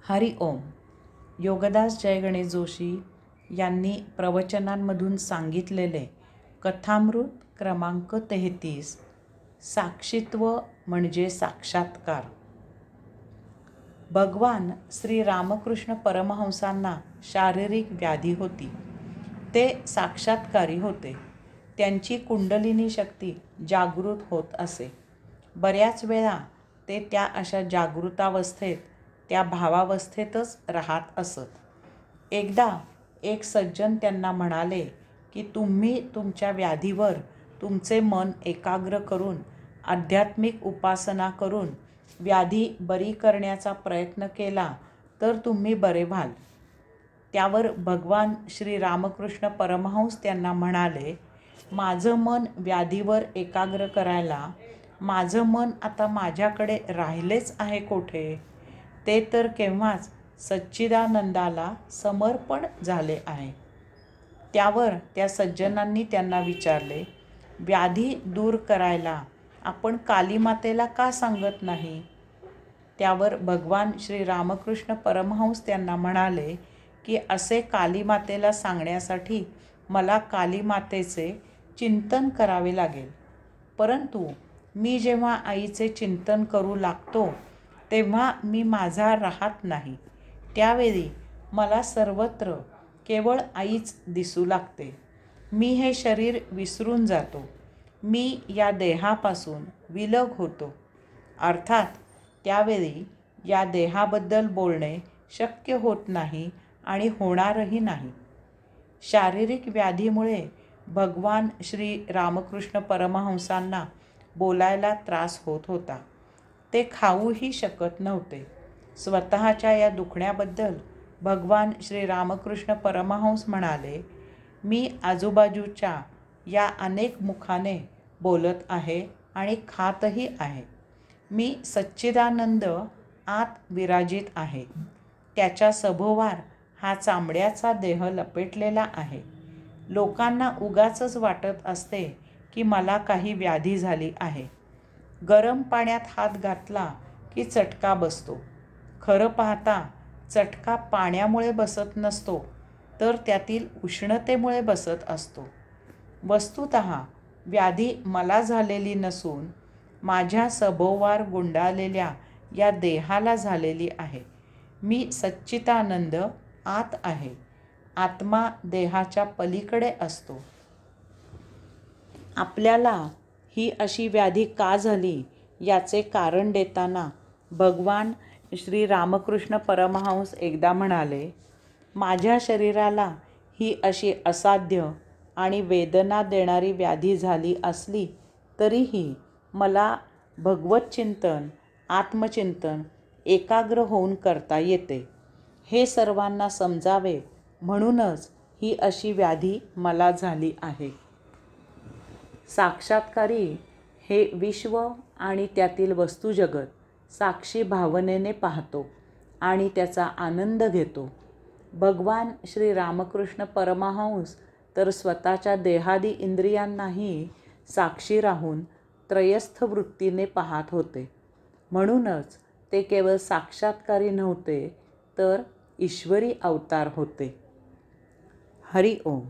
हरि ओम. योगदास जय गणेश जोशी यांनी प्रवचनांमधून सांगितलेले कथामृत क्रमांक 33, साक्षीत्व म्हणजे साक्षात्कार. भगवान श्री रामकृष्ण परमहंसांना शारीरिक व्याधी होती. ते साक्षात्कारी होते. त्यांची कुंडलिनी शक्ती जागृत होत असे. बऱ्याच वेळा ते त्या अशा जागृतावस्थेत, त्या भावावस्थेतच राहत असत. एकदा एक सज्जन त्यांना म्हणाले की तुम्ही तुमच्या व्याधीवर तुमचे मन एकाग्र करून आध्यात्मिक उपासना करून व्याधी बरी करण्याचा प्रयत्न केला तर तुम्ही बरे व्हाल. त्यावर भगवान श्री रामकृष्ण परमहंस त्यांना म्हणाले, माझं मन व्याधीवर एकाग्र करायला माझं मन आता माझ्याकडे राहिलेच आहे कोठे? ते तर केव्हाच सच्चिदानंदाला समर्पण झाले आहे. त्यावर त्या सज्जनांनी त्यांना विचारले, व्याधी दूर करायला आपण कालीमातेला का सांगत नाही? त्यावर भगवान श्री रामकृष्ण परमहंस त्यांना म्हणाले की असे कालीमातेला सांगण्यासाठी मला कालीमातेचे चिंतन करावे लागेल. परंतु मी जेव्हा आईचे चिंतन करू लागतो तेव्हा मी माझा राहत नाही. त्यावेळी मला सर्वत्र केवळ आईच दिसू लागते. मी हे शरीर विसरून जातो. मी या देहापासून विलग होतो. अर्थात त्यावेळी या देहाबद्दल बोलणे शक्य होत नाही आणि होणारही नाही. शारीरिक व्याधीमुळे भगवान श्री रामकृष्ण परमहंसांना बोलायला त्रास होत होता. ते खाऊही शकत नव्हते. स्वतःच्या या दुखण्याबद्दल भगवान श्री रामकृष्ण परमहंस म्हणाले, मी आजूबाजूच्या या अनेक मुखाने बोलत आहे आणि खातही आहे. मी सच्चिदानंद आत विराजित आहे. त्याच्या सभोवार हा चामड्याचा देह लपेटलेला आहे. लोकांना उगाचच वाटत असते की मला काही व्याधी झाली आहे. गरम पाण्यात हात घातला की चटका बसतो. खरं पाहता चटका पाण्यामुळे बसत नसतो, तर त्यातील उष्णतेमुळे बसत असतो. वस्तुतः व्याधी मला झालेली नसून माझ्या सभोवार गुंडाळलेल्या या देहाला झालेली आहे. मी सच्चिदानंद आत आहे. आत्मा देहाच्या पलीकडे असतो. आपल्याला ही अशी व्याधी का झाली याचे कारण देताना भगवान श्री रामकृष्ण परमहंस एकदा म्हणाले, माझ्या शरीराला ही अशी असाध्य आणि वेदना देणारी व्याधी झाली असली तरीही मला भगवत चिंतन, आत्मचिंतन एकाग्र होऊन करता येते. हे सर्वांना समजावे म्हणूनच ही अशी व्याधी मला झाली आहे. साक्षात्कारी हे विश्व आणि त्यातील वस्तुजगत साक्षी भावनेने पाहतो आणि त्याचा आनंद घेतो. भगवान श्री रामकृष्ण परमहंस तर स्वतःच्या देहादी इंद्रियांनाही साक्षी राहून त्रयस्थ वृत्तीने पाहत होते. म्हणूनच ते केवळ साक्षात्कारी नव्हते तर ईश्वरी अवतार होते. हरि ओम.